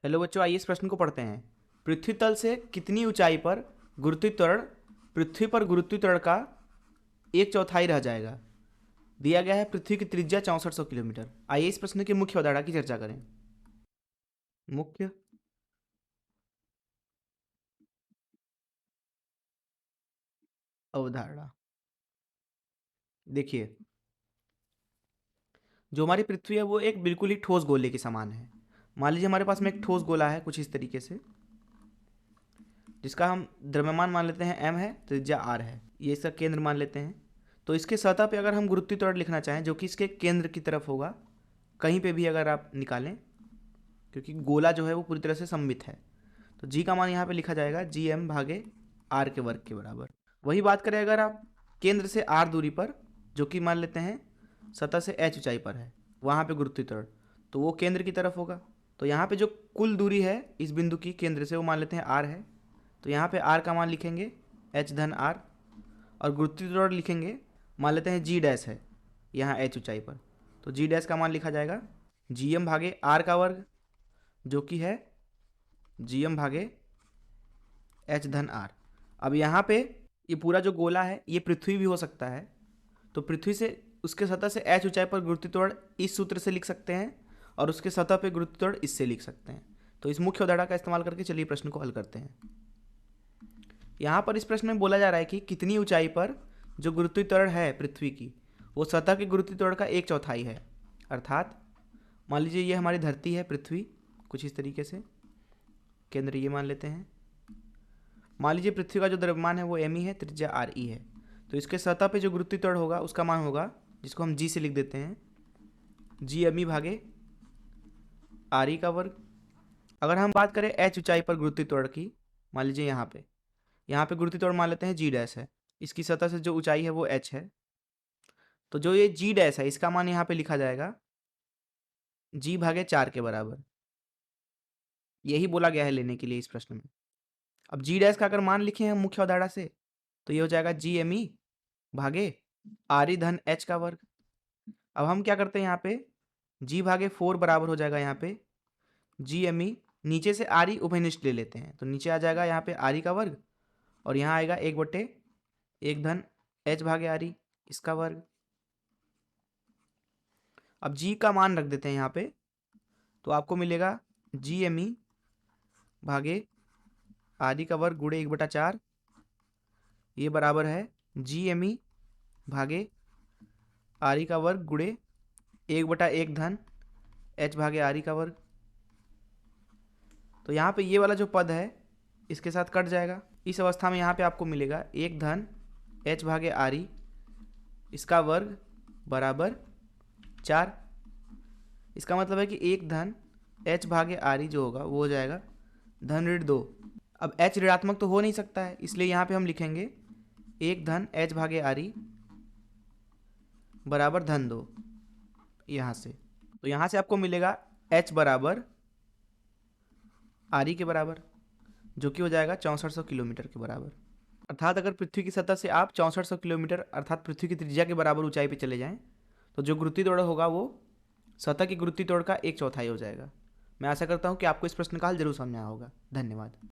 Hello बच्चों, आइए इस प्रश्न को पढ़ते हैं। पृथ्वी तल से कितनी ऊंचाई पर गुरुत्वीत्वरण पृथ्वी पर गुरुत्वीत्वरण का एक चौथाई रह जाएगा। दिया गया है पृथ्वी की त्रिज्या 6400 किलोमीटर। आइए इस प्रश्न की मुख्य अवधारणा की चर्चा करें। मुख्य अवधारणा देखिए, जो हमारी पृथ्वी है वो एक बिल्कुल ही ठोस गोले के समान है। मान लीजिए हमारे पास में एक ठोस गोला है कुछ इस तरीके से, जिसका हम द्रव्यमान मान लेते हैं m है, त्रिज्या r है, ये इसका केंद्र मान लेते हैं। तो इसके सतह पे अगर हम गुरुत्वीत्वरण लिखना चाहें जो कि इसके केंद्र की तरफ होगा, कहीं पे भी अगर आप निकालें, क्योंकि गोला जो है वो पूरी तरह से सममित है, तो जी का मान यहाँ पे लिखा जाएगा जी एम भागे आर के वर्ग के बराबर। वही बात करें अगर आप केंद्र से आर दूरी पर, जो कि मान लेते हैं सतह से एच ऊंचाई पर है, वहाँ पे गुरुत्वीत्वरण, तो वो केंद्र की तरफ होगा। तो यहाँ पे जो कुल दूरी है इस बिंदु की केंद्र से, वो मान लेते हैं आर है। तो यहाँ पे आर का मान लिखेंगे एच धन आर, और गुरुत्वीत्वरण लिखेंगे, मान लेते हैं जी डैश है यहाँ एच ऊंचाई पर, तो जी डैश का मान लिखा जाएगा जी एम भागे आर का वर्ग, जो कि है जी एम भागे एच धन आर। अब यहाँ पे ये पूरा जो गोला है ये पृथ्वी भी हो सकता है, तो पृथ्वी से उसके सतह से एच ऊंचाई पर गुरुत्वीत्वरण इस सूत्र से लिख सकते हैं, और उसके सतह पे गुरुत्वीत्वरण इससे लिख सकते हैं। तो इस मुख्य अवधारणा का इस्तेमाल करके चलिए प्रश्न को हल करते हैं। यहाँ पर इस प्रश्न में बोला जा रहा है कि कितनी ऊंचाई पर जो गुरुत्वीत्वरण है पृथ्वी की, वो सतह के गुरुत्वीत्वरण का एक चौथाई है। अर्थात मान लीजिए ये हमारी धरती है पृथ्वी, कुछ इस तरीके से, केंद्र ये मान लेते हैं। मान लीजिए पृथ्वी का जो द्रव्यमान है वो एम ई है, त्रिज्या आर ई है, तो इसके सतह पे जो गुरुत्वीत्वरण होगा उसका मान होगा, जिसको हम जी से लिख देते हैं, जी एम ई भागे आर ई का वर्ग। अगर हम बात करें एच ऊंचाई पर गुरुत्वीत्वरण की, मान लीजिए यहाँ पे गुरुत्वीत्वरण मान लेते हैं जी डैश है, इसकी सतह से जो ऊंचाई है वो एच है, तो जो ये जी डैश है इसका मान यहाँ पे लिखा जाएगा जी भागे 4 के बराबर। यही बोला गया है लेने के लिए इस प्रश्न में। अब जी डैश का अगर मान लिखे हैं मुख्य अवधारणा से, तो ये हो जाएगा जी एम ई भागे आर ई धन एच का वर्ग। अब हम क्या करते हैं, यहाँ पे जी भागे 4 बराबर हो जाएगा यहाँ पे जी एम ई, नीचे से आर ई उभयनिष्ठ ले लेते हैं, तो नीचे आ जाएगा यहाँ पे आर ई का वर्ग, और यहाँ आएगा 1/1 धन एच भागे आर ई इसका वर्ग। अब जी का मान रख देते हैं यहाँ पे, तो आपको मिलेगा जी एम ई भागे आर ई का वर्ग गुणे 1/4, ये बराबर है जी एम ई भागे आर ई का वर्ग गुणे 1/1 धन एच भागे आर ई का वर्ग। तो यहाँ पे ये वाला जो पद है इसके साथ कट जाएगा। इस अवस्था में यहाँ पे आपको मिलेगा 1 धन एच भागे आर ई इसका वर्ग बराबर 4। इसका मतलब है कि 1 धन एच भागे आर ई जो होगा वो हो जाएगा धन ऋण 2। अब एच ऋणात्मक तो हो नहीं सकता है, इसलिए यहाँ पे हम लिखेंगे 1 धन एच भागे आर ई बराबर धन 2 यहाँ से। तो यहाँ से आपको मिलेगा एच बराबर आर ई के बराबर, जो कि हो जाएगा 6400 किलोमीटर के बराबर। अर्थात अगर पृथ्वी की सतह से आप 6400 किलोमीटर अर्थात पृथ्वी की त्रिज्या के बराबर ऊंचाई पे चले जाएं, तो जो गुरुत्वीत्वरण होगा वो सतह की गुरुत्वीत्वरण का एक चौथाई हो जाएगा। मैं आशा करता हूँ कि आपको इस प्रश्न का हल जरूर समझ में आया होगा। धन्यवाद।